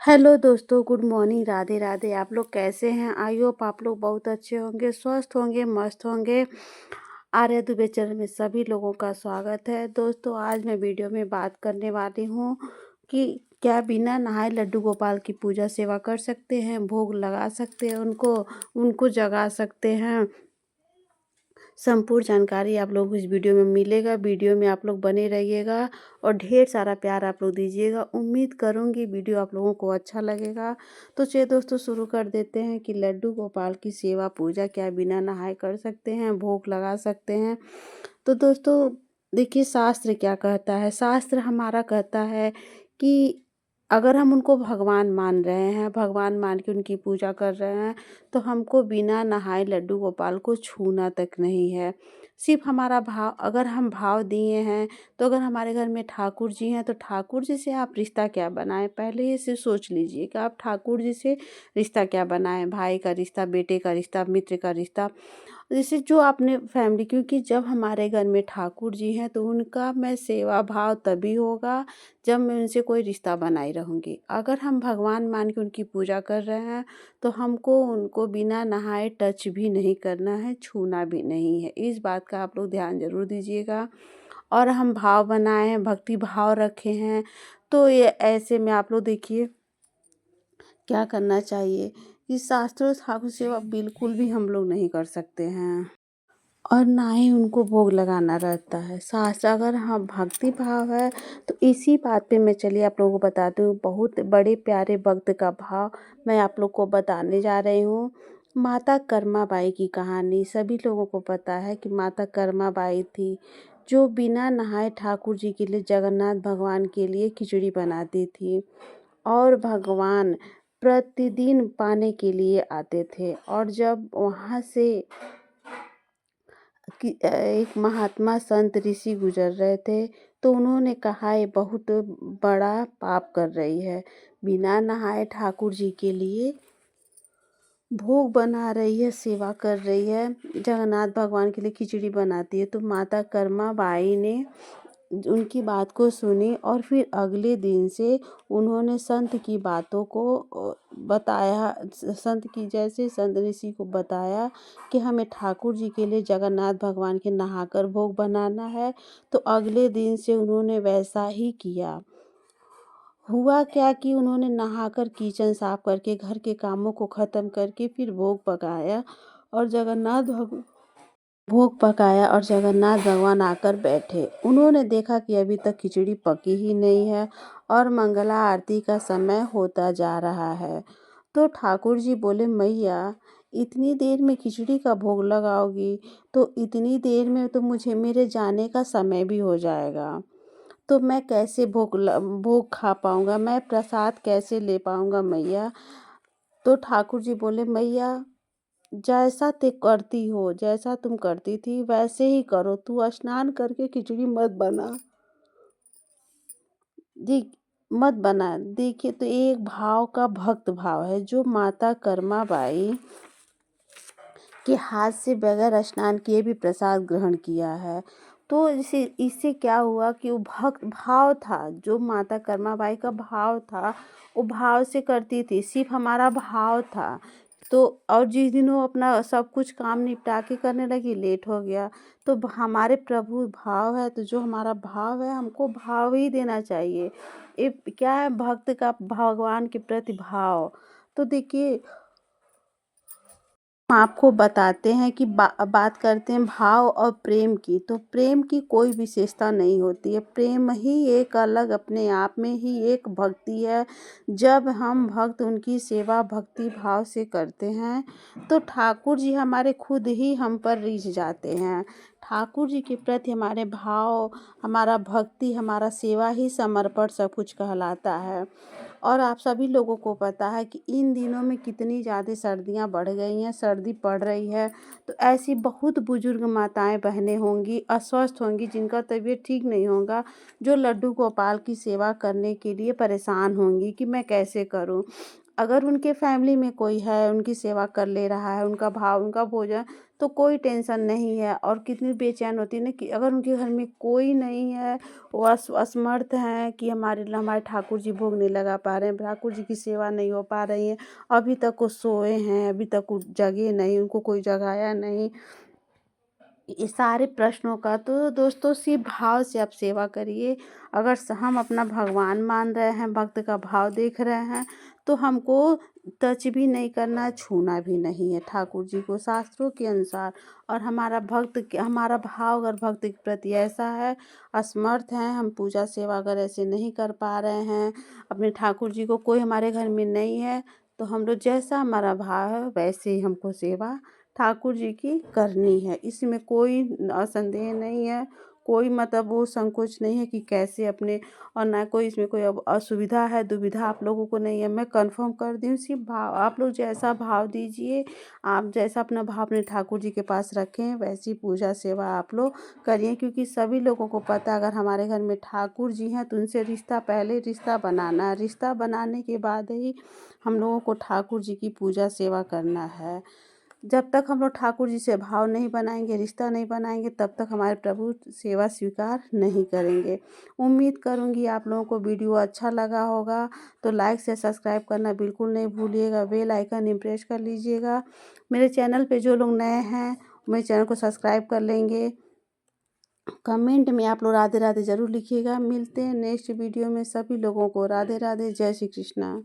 Hello दोस्तों, good morning, Radhe Radhe. आप लोग कैसे हैं? आई होप आप लोग बहुत अच्छे होंगे, स्वस्थ होंगे, मस्त होंगे। आर्या दुबे चैनल में सभी लोगों का स्वागत है। दोस्तों, आज मैं वीडियो में बात करने वाली हूँ कि क्या बिना नहाए लड्डू गोपाल की पूजा सेवा कर सकते हैं, भोग लगा सकते हैं, उनको उनको जगा सकते हैं। संपूर्ण जानकारी आप लोगों को इस वीडियो में मिलेगा। वीडियो में आप लोग बने रहिएगा और ढेर सारा प्यार आप लोग दीजिएगा। उम्मीद करूंगी वीडियो आप लोगों को अच्छा लगेगा। तो चलिए दोस्तों, शुरू कर देते हैं कि लड्डू गोपाल की सेवा पूजा क्या बिना नहाए कर सकते हैं, भोग लगा सकते हैं। तो दोस्तों देखिए, शास्त्र क्या कहता है। शास्त्र हमारा कहता है कि अगर हम उनको भगवान मान रहे हैं, भगवान मान के उनकी पूजा कर रहे हैं, तो हमको बिना नहाए लड्डू गोपाल को छूना तक नहीं है। सिर्फ हमारा भाव, अगर हम भाव दिए हैं, तो अगर हमारे घर में ठाकुर जी हैं तो ठाकुर जी से आप रिश्ता क्या बनाएं, पहले इसे सोच लीजिए कि आप ठाकुर जी से रिश्ता क्या बनाएं। भाई का रिश्ता, बेटे का रिश्ता, मित्र का रिश्ता, जैसे जो आपने फैमिली, क्योंकि जब हमारे घर में ठाकुर जी हैं तो उनका मैं सेवा भाव तभी होगा जब मैं उनसे कोई रिश्ता बनाई रहूँगी। अगर हम भगवान मान के उनकी पूजा कर रहे हैं तो हमको उनको बिना नहाए टच भी नहीं करना है, छूना भी नहीं है। इस बात का आप लोग ध्यान ज़रूर दीजिएगा। और हम भाव बनाए हैं, भक्ति भाव रखे हैं, तो ये ऐसे में आप लोग देखिए क्या करना चाहिए कि शास्त्रों ठाकुर सेवा बिल्कुल भी हम लोग नहीं कर सकते हैं और ना ही उनको भोग लगाना रहता है। शास्त्र अगर हाँ भक्ति भाव है तो इसी बात पे मैं चलिए आप लोगों को बताती हूँ। बहुत बड़े प्यारे भक्त का भाव मैं आप लोग को बताने जा रही हूँ। माता कर्मा बाई की कहानी सभी लोगों को पता है कि माता कर्मा बाई थी जो बिना नहाए ठाकुर जी के लिए, जगन्नाथ भगवान के लिए खिचड़ी बनाती थी। और भगवान प्रतिदिन पाने के लिए आते थे। और जब वहाँ से कि एक महात्मा संत ऋषि गुजर रहे थे तो उन्होंने कहा ये बहुत बड़ा पाप कर रही है, बिना नहाए ठाकुर जी के लिए भोग बना रही है, सेवा कर रही है, जगन्नाथ भगवान के लिए खिचड़ी बनाती है। तो माता कर्मा बाई ने उनकी बात को सुनी और फिर अगले दिन से उन्होंने संत की बातों को बताया। संत की जैसे संत ऋषि को बताया कि हमें ठाकुर जी के लिए जगन्नाथ भगवान के नहाकर भोग बनाना है, तो अगले दिन से उन्होंने वैसा ही किया। हुआ क्या कि उन्होंने नहाकर किचन साफ करके घर के कामों को ख़त्म करके फिर भोग पकाया और जगन्नाथ भगवान आकर बैठे। उन्होंने देखा कि अभी तक खिचड़ी पकी ही नहीं है और मंगला आरती का समय होता जा रहा है। तो ठाकुर जी बोले, मैया इतनी देर में खिचड़ी का भोग लगाओगी तो इतनी देर में तो मुझे मेरे जाने का समय भी हो जाएगा, तो मैं कैसे भोग खा पाऊँगा, मैं प्रसाद कैसे ले पाऊँगा मैया। तो ठाकुर जी बोले, मैया जैसा ते करती हो, जैसा तुम करती थी वैसे ही करो, तू स्नान करके खिचड़ी देख मत बना। देखिए, तो एक भाव का भक्त भाव है जो माता कर्मा बाई के हाथ से बगैर स्नान किए भी प्रसाद ग्रहण किया है। तो इससे इससे क्या हुआ कि वो भक्त भाव था, जो माता कर्मा बाई का भाव था, वो भाव से करती थी, सिर्फ हमारा भाव था। तो और जिस दिन वो अपना सब कुछ काम निपटा के करने लगी, लेट हो गया। तो हमारे प्रभु भाव है, तो जो हमारा भाव है हमको भाव ही देना चाहिए। ये क्या है, भक्त का भगवान के प्रति भाव। तो देखिए, हम आपको बताते हैं कि बात करते हैं भाव और प्रेम की। तो प्रेम की कोई विशेषता नहीं होती है, प्रेम ही एक अलग अपने आप में ही एक भक्ति है। जब हम भक्त उनकी सेवा भक्ति भाव से करते हैं तो ठाकुर जी हमारे खुद ही हम पर रिझ जाते हैं। ठाकुर जी के प्रति हमारे भाव, हमारा भक्ति, हमारा सेवा ही समर्पण सब कुछ कहलाता है। और आप सभी लोगों को पता है कि इन दिनों में कितनी ज़्यादा सर्दियाँ बढ़ गई हैं, सर्दी पड़ रही है। तो ऐसी बहुत बुजुर्ग माताएं बहनें होंगी, अस्वस्थ होंगी, जिनका तबीयत ठीक नहीं होगा, जो लड्डू गोपाल की सेवा करने के लिए परेशान होंगी कि मैं कैसे करूं। अगर उनके फैमिली में कोई है, उनकी सेवा कर ले रहा है, उनका भाव, उनका भोजन, तो कोई टेंशन नहीं है। और कितनी बेचैन होती है ना कि अगर उनके घर में कोई नहीं है, वो असमर्थ हैं कि हमारे ठाकुर जी भोग नहीं लगा पा रहे हैं, ठाकुर जी की सेवा नहीं हो पा रही है, अभी तक वो सोए हैं, अभी तक वो जगे नहीं, उनको कोई जगाया नहीं, ये सारे प्रश्नों का तो दोस्तों सिर्फ भाव से आप सेवा करिए। अगर हम अपना भगवान मान रहे हैं, भक्त का भाव देख रहे हैं, तो हमको टच भी नहीं करना, छूना भी नहीं है ठाकुर जी को शास्त्रों के अनुसार। और हमारा भाव अगर भक्त के प्रति ऐसा है, असमर्थ हैं, हम पूजा सेवा अगर ऐसे नहीं कर पा रहे हैं, अपने ठाकुर जी को कोई हमारे घर में नहीं है, तो हम लोग जैसा हमारा भाव है वैसे ही हमको सेवा ठाकुर जी की करनी है। इसमें कोई संदेह नहीं है, कोई मतलब वो संकोच नहीं है कि कैसे अपने, और ना कोई इसमें कोई अब असुविधा है, दुविधा आप लोगों को नहीं है। मैं कन्फर्म कर दी हूँ, सिर्फ भाव आप लोग जैसा भाव दीजिए, आप जैसा अपना भाव अपने ठाकुर जी के पास रखें, वैसी पूजा सेवा आप लोग करिए। क्योंकि सभी लोगों को पता है अगर हमारे घर में ठाकुर जी हैं तो उनसे रिश्ता, पहले रिश्ता बनाना है, रिश्ता बनाने के बाद ही हम लोगों को ठाकुर जी की पूजा सेवा करना है। जब तक हम लोग ठाकुर जी से भाव नहीं बनाएंगे, रिश्ता नहीं बनाएंगे, तब तक हमारे प्रभु सेवा स्वीकार नहीं करेंगे। उम्मीद करूंगी आप लोगों को वीडियो अच्छा लगा होगा, तो लाइक से सब्सक्राइब करना बिल्कुल नहीं भूलिएगा, बेल आइकन प्रेस कर लीजिएगा। मेरे चैनल पे जो लोग नए हैं मेरे चैनल को सब्सक्राइब कर लेंगे। कमेंट में आप लोग राधे राधे ज़रूर लिखिएगा। मिलते हैं नेक्स्ट वीडियो में। सभी लोगों को राधे राधे, जय श्री कृष्णा।